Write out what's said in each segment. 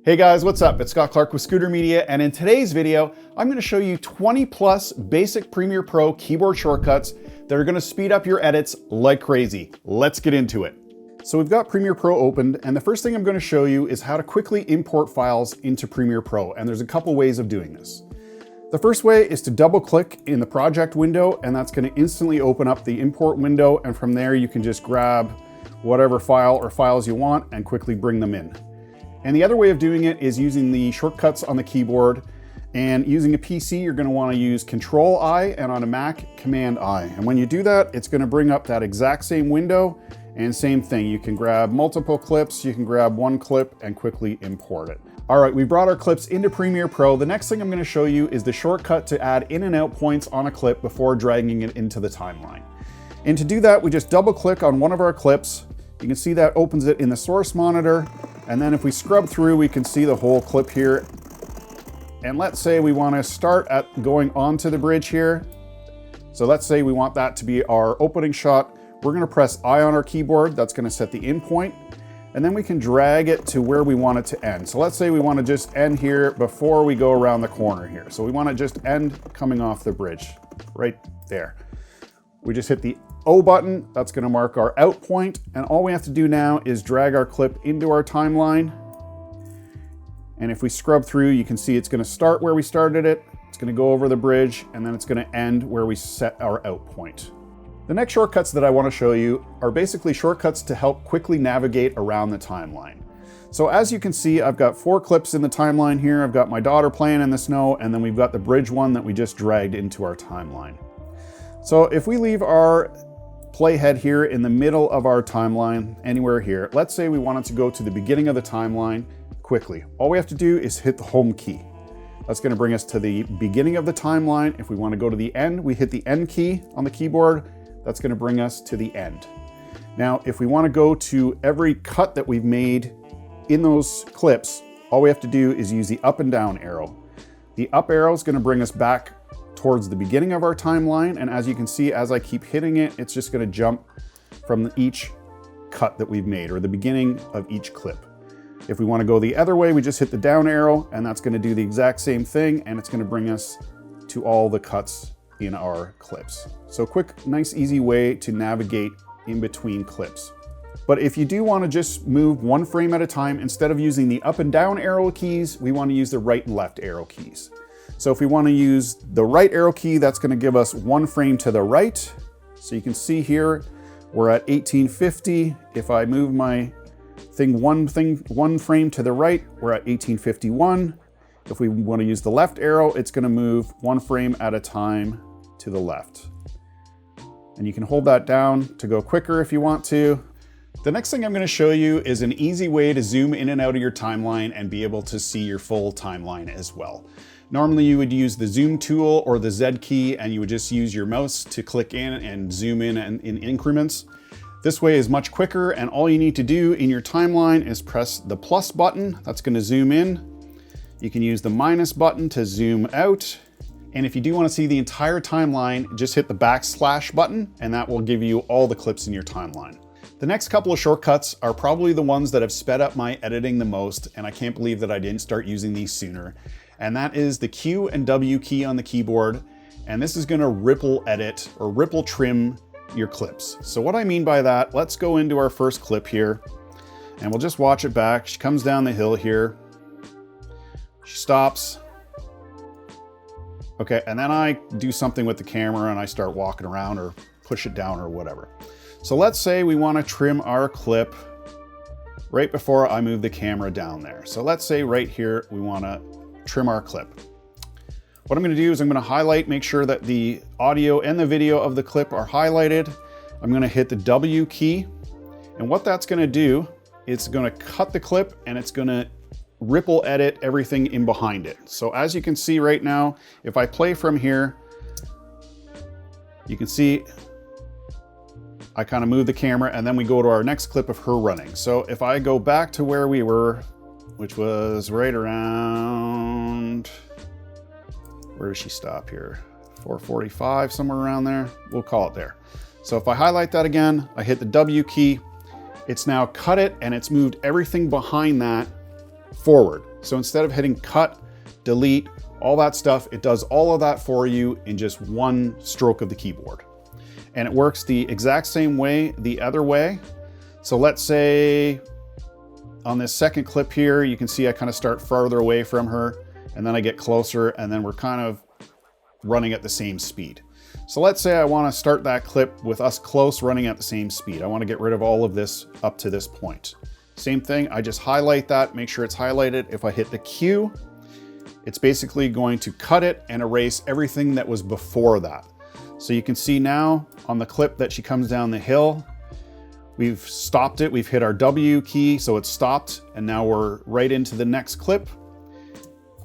Hey guys, what's up? It's Scott Clark with Scooter Media, and in today's video, I'm going to show you 20 plus basic Premiere Pro keyboard shortcuts that are going to speed up your edits like crazy. Let's get into it. So we've got Premiere Pro opened, and the first thing I'm going to show you is how to quickly import files into Premiere Pro, and there's a couple ways of doing this. The first way is to double click in the project window, and that's going to instantly open up the import window, and from there you can just grab whatever file or files you want and quickly bring them in. And the other way of doing it is using the shortcuts on the keyboard, and using a PC, you're going to want to use Control-I, and on a Mac, Command-I. And when you do that, it's going to bring up that exact same window, and same thing. You can grab multiple clips, you can grab one clip and quickly import it. All right, we brought our clips into Premiere Pro. The next thing I'm going to show you is the shortcut to add in and out points on a clip before dragging it into the timeline. And to do that, we just double click on one of our clips. You can see that opens it in the source monitor. And then if we scrub through, we can see the whole clip here. And let's say we want to start at going onto the bridge here. So let's say we want that to be our opening shot. We're going to press I on our keyboard. That's going to set the in point. And then we can drag it to where we want it to end. So let's say we want to just end here before we go around the corner here. So we want to just end coming off the bridge right there. We just hit the O button, that's going to mark our out point, and all we have to do now is drag our clip into our timeline. And if we scrub through, you can see it's going to start where we started it, it's going to go over the bridge, and then it's going to end where we set our out point. The next shortcuts that I want to show you are basically shortcuts to help quickly navigate around the timeline. So as you can see, I've got 4 clips in the timeline here. I've got my daughter playing in the snow, and then we've got the bridge one that we just dragged into our timeline. So if we leave our playhead here in the middle of our timeline, anywhere here, let's say we wanted to go to the beginning of the timeline quickly. All we have to do is hit the home key. That's going to bring us to the beginning of the timeline. If we want to go to the end, we hit the end key on the keyboard. That's going to bring us to the end. Now, if we want to go to every cut that we've made in those clips, all we have to do is use the up and down arrow. The up arrow is going to bring us back towards the beginning of our timeline, and as you can see, as I keep hitting it, it's just going to jump from each cut that we've made, or the beginning of each clip. If we want to go the other way, we just hit the down arrow, and that's going to do the exact same thing, and it's going to bring us to all the cuts in our clips. So quick, nice, easy way to navigate in between clips. But if you do want to just move one frame at a time, instead of using the up and down arrow keys, we want to use the right and left arrow keys. So if we want to use the right arrow key, that's going to give us one frame to the right. So you can see here, we're at 1850. If I move my one frame to the right, we're at 1851. If we want to use the left arrow, it's going to move one frame at a time to the left. And you can hold that down to go quicker if you want to. The next thing I'm going to show you is an easy way to zoom in and out of your timeline and be able to see your full timeline as well. Normally you would use the zoom tool or the Z key, and you would just use your mouse to click in and zoom in increments. This way is much quicker, and all you need to do in your timeline is press the plus button. That's going to zoom in. You can use the minus button to zoom out. And if you do want to see the entire timeline, just hit the backslash button, and that will give you all the clips in your timeline. The next couple of shortcuts are probably the ones that have sped up my editing the most, and I can't believe that I didn't start using these sooner. And that is the Q and W key on the keyboard. And this is going to ripple edit or ripple trim your clips. So what I mean by that, let's go into our first clip here, and we'll just watch it back. She comes down the hill here. She stops. Okay, and then I do something with the camera and I start walking around or push it down or whatever. So let's say we want to trim our clip right before I move the camera down there. So let's say right here, we want to trim our clip. What I'm going to do is I'm going to highlight, make sure that the audio and the video of the clip are highlighted. I'm going to hit the W key. And what that's going to do, it's going to cut the clip and it's going to ripple edit everything in behind it. So as you can see right now, if I play from here, you can see I kind of move the camera and then we go to our next clip of her running. So if I go back to where we were, which was right around, where does she stop here? 445, somewhere around there. We'll call it there. So if I highlight that again, I hit the W key, it's now cut it and it's moved everything behind that forward. So instead of hitting cut, delete, all that stuff, it does all of that for you in just one stroke of the keyboard. And it works the exact same way the other way. So let's say on this second clip here, you can see I kind of start farther away from her and then I get closer and then we're kind of running at the same speed. So let's say I want to start that clip with us close running at the same speed. I want to get rid of all of this up to this point. Same thing, I just highlight that, make sure it's highlighted. If I hit the Q, it's basically going to cut it and erase everything that was before that. So you can see now on the clip that she comes down the hill, we've stopped it, we've hit our W key, so it's stopped, and now we're right into the next clip.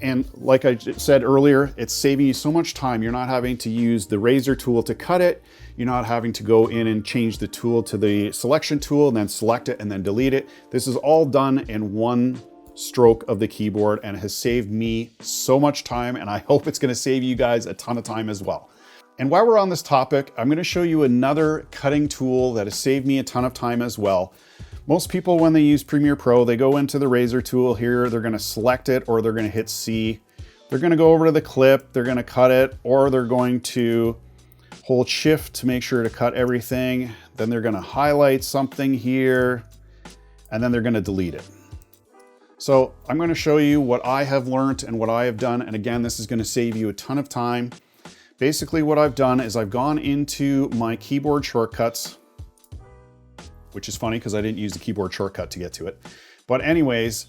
And like I said earlier, it's saving you so much time. You're not having to use the razor tool to cut it. You're not having to go in and change the tool to the selection tool and then select it and then delete it. This is all done in one stroke of the keyboard and it has saved me so much time, and I hope it's gonna save you guys a ton of time as well. And while we're on this topic, I'm gonna show you another cutting tool that has saved me a ton of time as well. Most people, when they use Premiere Pro, they go into the razor tool here, they're gonna select it or they're gonna hit C. They're gonna go over to the clip, they're gonna cut it, or they're going to hold Shift to make sure to cut everything. Then they're gonna highlight something here, and then they're gonna delete it. So I'm gonna show you what I have learned and what I have done. And again, this is gonna save you a ton of time. Basically what I've done is I've gone into my keyboard shortcuts, which is funny because I didn't use the keyboard shortcut to get to it. But anyways,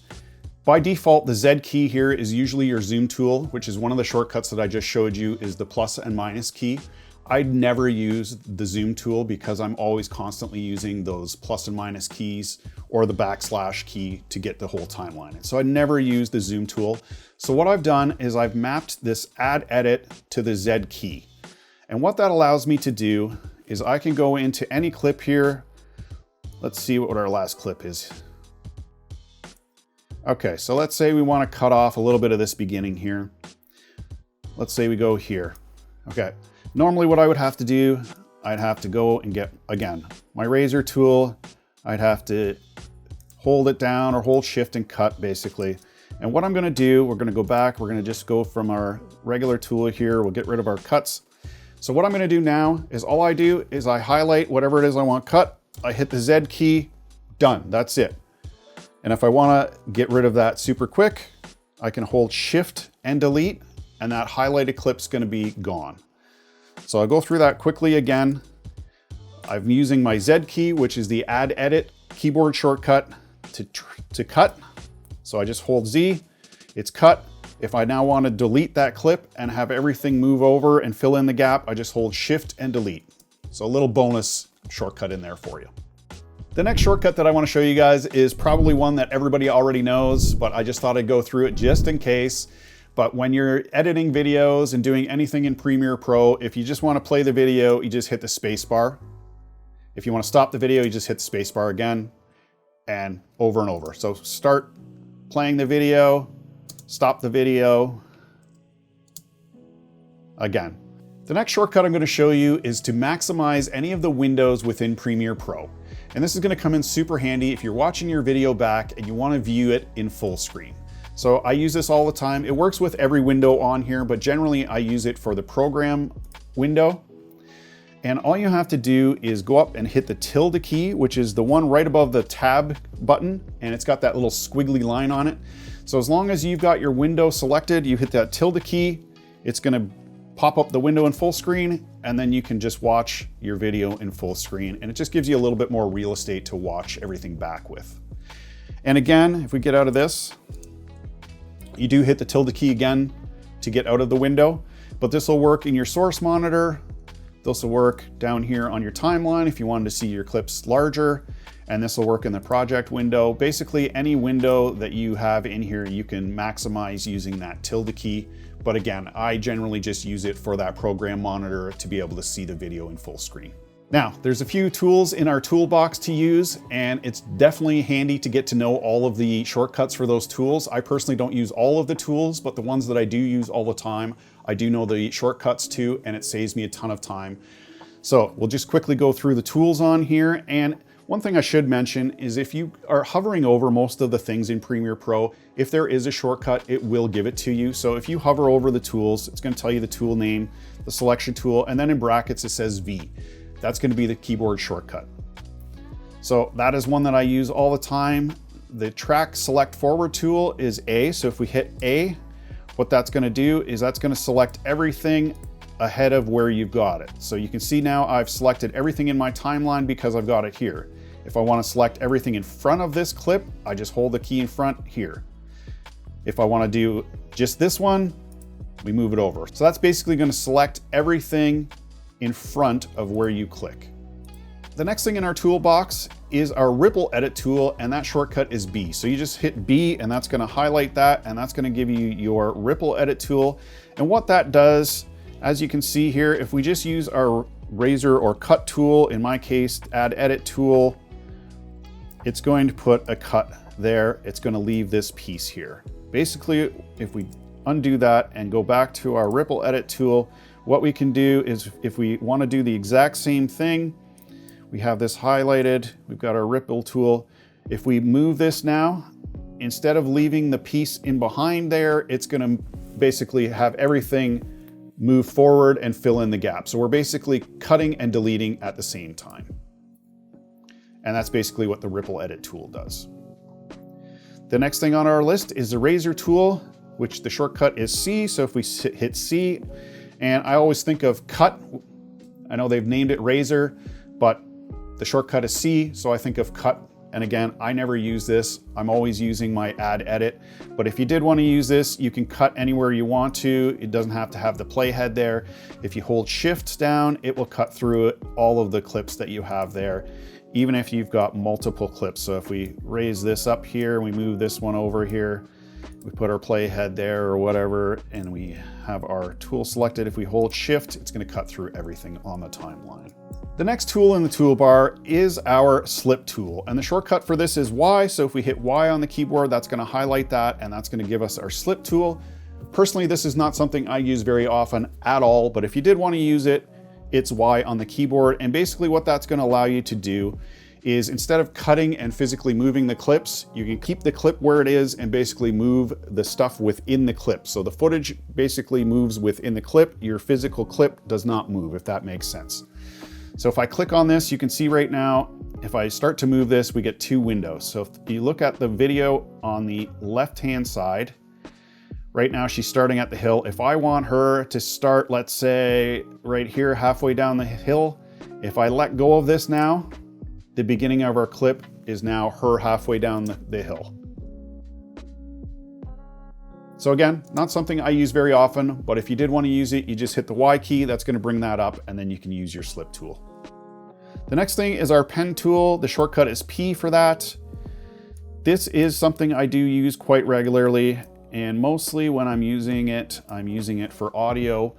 by default, the Z key here is usually your zoom tool, which is one of the shortcuts that I just showed you is the plus and minus key. I'd never use the zoom tool because I'm always constantly using those plus and minus keys or the backslash key to get the whole timeline. So I never use the zoom tool. So what I've done is I've mapped this add edit to the Z key. And what that allows me to do is I can go into any clip here. Let's see what our last clip is. Okay, so let's say we want to cut off a little bit of this beginning here. Let's say we go here. Okay, normally what I would have to do, I'd have to go and get, again, my razor tool. I'd have to hold it down or hold Shift and cut basically. And what I'm gonna do, we're gonna go back, we're gonna just go from our regular tool here, we'll get rid of our cuts. So what I'm gonna do now is all I do is I highlight whatever it is I want cut, I hit the Z key, done, that's it. And if I wanna get rid of that super quick, I can hold Shift and delete, and that highlighted clip's gonna be gone. So I'll go through that quickly again. I'm using my Z key, which is the add edit keyboard shortcut to cut. So I just hold Z, it's cut. If I now want to delete that clip and have everything move over and fill in the gap, I just hold Shift and delete. So a little bonus shortcut in there for you. The next shortcut that I want to show you guys is probably one that everybody already knows, but I just thought I'd go through it just in case. But when you're editing videos and doing anything in Premiere Pro, if you just want to play the video, you just hit the space bar. If you want to stop the video, you just hit the space bar again and over. So start playing the video, stop the video again. The next shortcut I'm going to show you is to maximize any of the windows within Premiere Pro. And this is going to come in super handy if you're watching your video back and you want to view it in full screen. So I use this all the time. It works with every window on here, but generally I use it for the program window. And all you have to do is go up and hit the tilde key, which is the one right above the tab button, and it's got that little squiggly line on it. So as long as you've got your window selected, you hit that tilde key, it's gonna pop up the window in full screen, and then you can just watch your video in full screen, and it just gives you a little bit more real estate to watch everything back with. And again, if we get out of this, you do hit the tilde key again to get out of the window, but this will work in your source monitor. This will work down here on your timeline if you wanted to see your clips larger, and this will work in the project window. Basically, any window that you have in here, you can maximize using that tilde key. But again, I generally just use it for that program monitor to be able to see the video in full screen. Now, there's a few tools in our toolbox to use, and it's definitely handy to get to know all of the shortcuts for those tools. I personally don't use all of the tools, but the ones that I do use all the time, I do know the shortcuts to, and it saves me a ton of time. So we'll just quickly go through the tools on here. And One thing I should mention is if you are hovering over most of the things in Premiere Pro, if there is a shortcut, it will give it to you. So if you hover over the tools, it's going to tell you the tool name, the selection tool, and then in brackets it says V. That's going to be the keyboard shortcut. So that is one that I use all the time. The track select forward tool is A. So if we hit A, what that's going to do is that's going to select everything ahead of where you've got it. So you can see now I've selected everything in my timeline because I've got it here. If I want to select everything in front of this clip, I just hold the key in front here. If I want to do just this one, we move it over. So that's basically going to select everything in front of where you click. The next thing in our toolbox is our ripple edit tool, and that shortcut is B. So you just hit B and that's going to highlight that, and that's going to give you your ripple edit tool. And what that does, as you can see here, if we just use our razor or cut tool, in my case, add edit tool, it's going to put a cut there. It's going to leave this piece here. Basically, if we undo that and go back to our ripple edit tool, what we can do is if we want to do the exact same thing, we have this highlighted, we've got our ripple tool. If we move this now, instead of leaving the piece in behind there, it's going to basically have everything move forward and fill in the gap. So we're basically cutting and deleting at the same time. And that's basically what the ripple edit tool does. The next thing on our list is the razor tool, which the shortcut is C. So if we hit C, and I always think of cut, I know they've named it razor, but the shortcut is C, so I think of cut. And again, I never use this. I'm always using my add edit. But if you did want to use this, you can cut anywhere you want to. It doesn't have to have the playhead there. If you hold shift down, it will cut through all of the clips that you have there, even if you've got multiple clips. So if we raise this up here, we move this one over here, we put our playhead there or whatever, and we have our tool selected. If we hold shift, it's going to cut through everything on the timeline. The next tool in the toolbar is our slip tool, and the shortcut for this is Y. So if we hit Y on the keyboard, that's going to highlight that, and that's going to give us our slip tool. Personally, this is not something I use very often at all, but if you did want to use it, it's Y on the keyboard. And basically what that's going to allow you to do is, instead of cutting and physically moving the clips, you can keep the clip where it is and basically move the stuff within the clip. So the footage basically moves within the clip. Your physical clip does not move, if that makes sense. So if I click on this, you can see right now, if I start to move this, we get two windows. So if you look at the video on the left-hand side, right now she's starting at the hill. If I want her to start, let's say right here, halfway down the hill, if I let go of this now, the beginning of our clip is now her halfway down the hill. So again, not something I use very often, but if you did want to use it, you just hit the Y key, that's going to bring that up, and then you can use your slip tool. The next thing is our pen tool. The shortcut is P for that. This is something I do use quite regularly, and mostly when I'm using it for audio.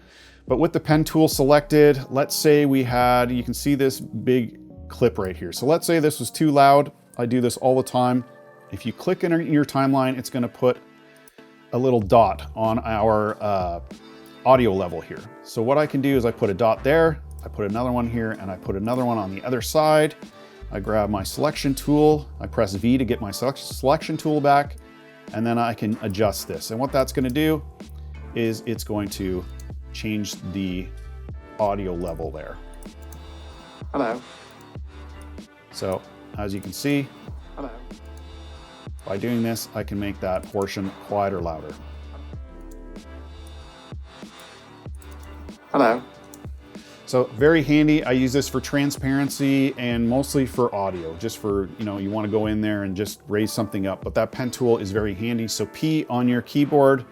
But with the pen tool selected, let's say we had, you can see this big clip right here. So let's say this was too loud. I do this all the time. If you click in your timeline, it's going to put a little dot on our audio level here. So what I can do is I put a dot there, I put another one here, and I put another one on the other side. I grab my selection tool, I press V to get my selection tool back, and then I can adjust this. And what that's going to do is it's going to change the audio level there. Hello. So as you can see, Hello. By doing this, I can make that portion quieter, louder. Hello. So very handy. I use this for transparency and mostly for audio, just for, you want to go in there and just raise something up, but that pen tool is very handy. So P on your keyboard.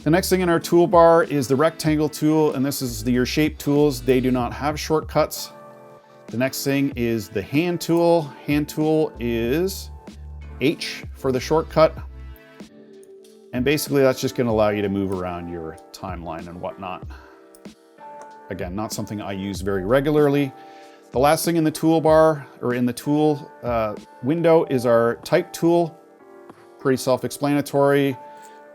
The next thing in our toolbar is the rectangle tool, and this is your shape tools. They do not have shortcuts. The next thing is the hand tool. Hand tool is H for the shortcut. And basically that's just going to allow you to move around your timeline and whatnot. Again, not something I use very regularly. The last thing in the toolbar, or in the tool window, is our type tool. Pretty self-explanatory.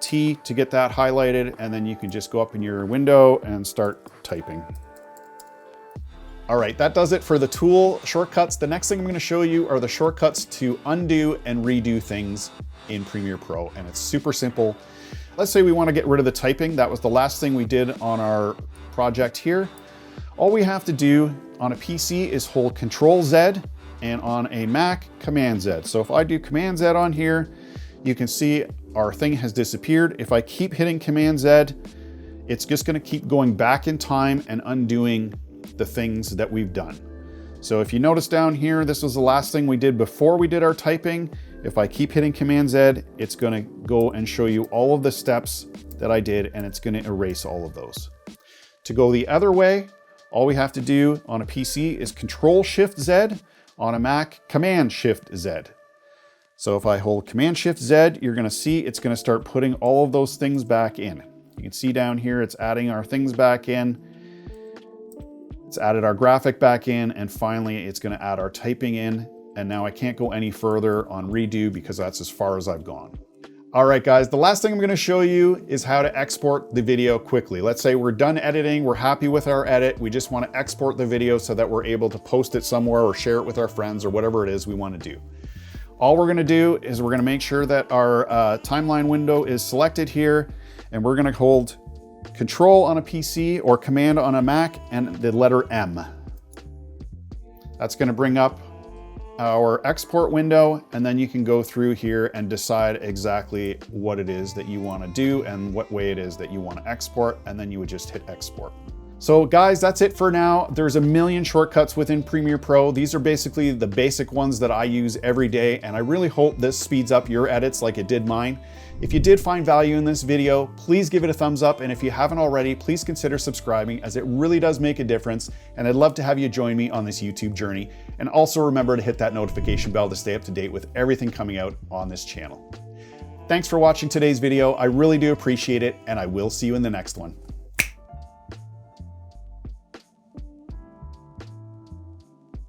T to get that highlighted, and then you can just go up in your window and start typing. All right, that does it for the tool shortcuts. The next thing I'm gonna show you are the shortcuts to undo and redo things in Premiere Pro, and it's super simple. Let's say we wanna get rid of the typing. That was the last thing we did on our project here. All we have to do on a PC is hold Control Z, and on a Mac, Command Z. So if I do Command Z on here, you can see our thing has disappeared. If I keep hitting Command Z, it's just gonna keep going back in time and undoing the things that we've done. So if you notice down here, this was the last thing we did before we did our typing. If I keep hitting Command Z, it's gonna go and show you all of the steps that I did, and it's gonna erase all of those. To go the other way, all we have to do on a PC is Control Shift Z, on a Mac, Command Shift Z. So if I hold Command Shift Z, you're gonna see it's gonna start putting all of those things back in. You can see down here, it's adding our things back in. It's added our graphic back in, and finally it's gonna add our typing in. And now I can't go any further on redo because that's as far as I've gone. All right, guys, the last thing I'm gonna show you is how to export the video quickly. Let's say we're done editing, we're happy with our edit, we just wanna export the video so that we're able to post it somewhere or share it with our friends or whatever it is we wanna do. All we're gonna do is we're gonna make sure that our timeline window is selected here, and we're gonna hold Control on a PC or Command on a Mac and the letter M. That's gonna bring up our export window, and then you can go through here and decide exactly what it is that you want to do and what way it is that you want to export, and then you would just hit export. So guys, that's it for now. There's a million shortcuts within Premiere Pro. These are basically the basic ones that I use every day, and I really hope this speeds up your edits like it did mine. If you did find value in this video, please give it a thumbs up, and if you haven't already, please consider subscribing, as it really does make a difference, and I'd love to have you join me on this YouTube journey. And also remember to hit that notification bell to stay up to date with everything coming out on this channel. Thanks for watching today's video. I really do appreciate it, and I will see you in the next one.